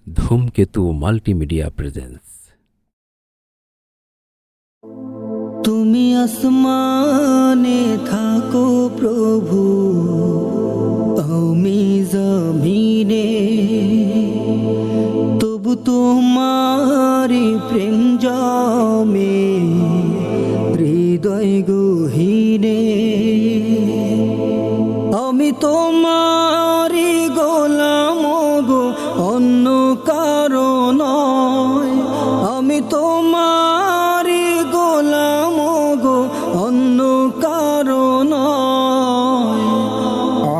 ধূমকেতু multimedia presence. তুমি আসমানে থাকো প্রভু, আমি জমিনে, তবু তোমারি প্রেম জমে হৃদয় গহীনে। আমি তোমারি গোলাম গো, অন্য কারো নয়। আমি তোমারি গোলাম গো, অন্য কারো নয়।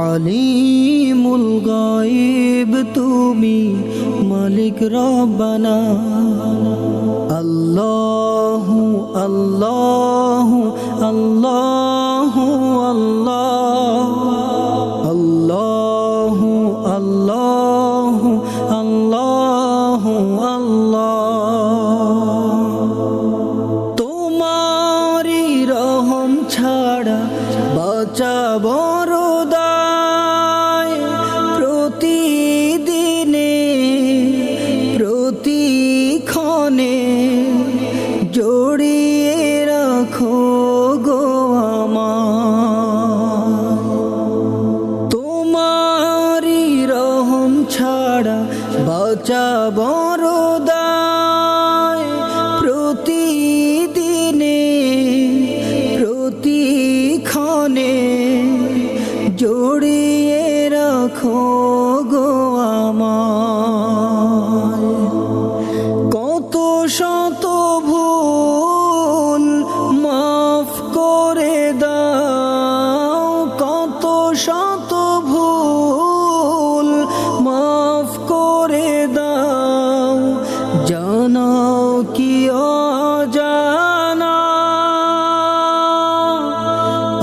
আলিমুল গায়ব তুমি, মালিক রব্বানা। আল্লাহু আল্লাহু আল্লাহু আল্লাহু আল্লাহু আল্লাহু আল্লাহ। তোমারি রহম ছাড়া বাঁচা বড় দায়। প্রতিদিনে প্রতিক্ষণে জড়িয়ে রাখো গো আমায়। তোমারি রহম ছাড়া বাঁচা বড় দায়। প্রতিদিনে প্রতিক্ষণে জড়িয়ে রাখো গো আমায়। কত শত ভুল মাফ করে দাও, কত শত ভুল মাফ করে দাও। জানাও কি অজানা,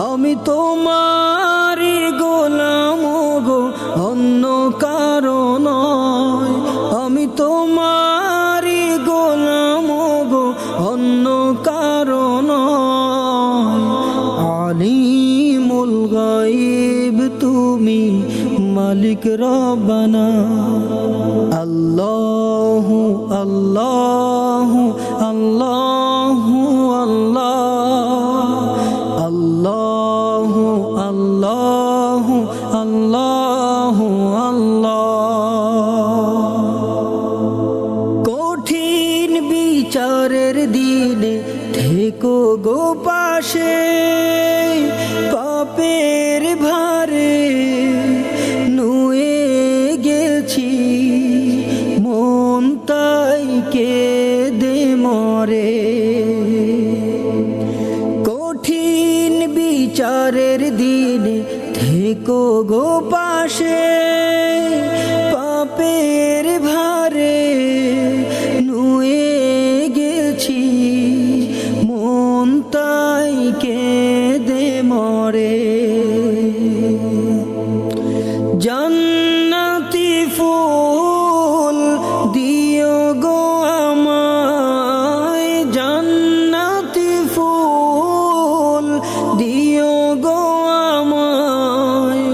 আমি তোমারি গোলাম গো, অন্য কারো নয়। আমি তোমারি গোলাম গো, অন্য কারো নয়। আলিমুল গায়ব তুমি, মালিক রব্বানা। আল্লাহু আল্লাহু আল্লাহু আল্লাহু আল্লাহু আল্লাহু আল্লাহ। কঠিন বিচারের দিনে থেকো গো পাশে। পাপের ভারে নুয়ে গেছি, মন তাই কেঁদে মরে। কঠিন বিচারের দিনে থেকো গো পাশে। পাপের ভারে নুয়ে গেছি, মন তাই কেঁদে মরে। জান্নাতি ফুল দিও গো আমায়, জান্নাতি ফুল দিও গো আমায়।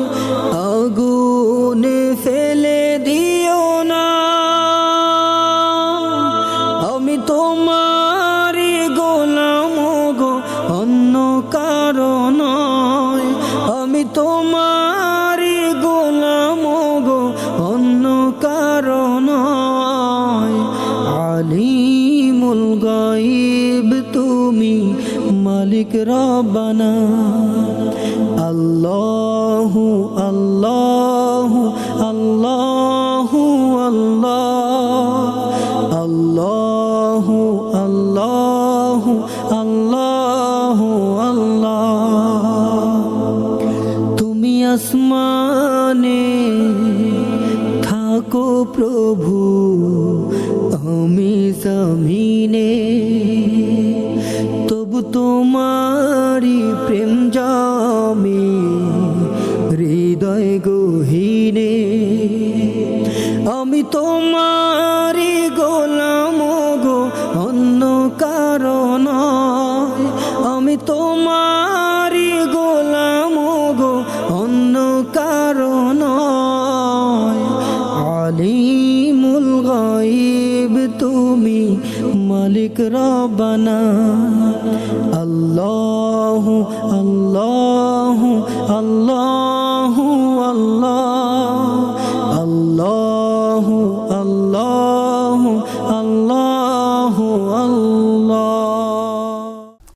আগুনে ফেলে দিও না, আমি তোমারি গোলাম গো, অন্য কারো নয়। আমি তোমারি গোলাম গো, অন্য কারো নয়। আলিমুল গায়ব তুমি, মালিক রব্বানা। আল্লাহু আল্লাহু আল্লাহু আল্লাহু আল্লাহু আল্লাহু আল্লাহ। তুমি আসমানে থাকো প্রভু, আমি জমিনে, তবু তোমারি প্রেম জমে হৃদয় গহীনে। আমি তোমারি গোলাম গো, অন্য কারো নয়। আমি তোমারি গোলাম গো, অন্য কারো নয়। আলিমুল গায়ব তুমি মালিক রব্বানা আল্লাহু আল্লাহু আল্লাহু আল্লাহ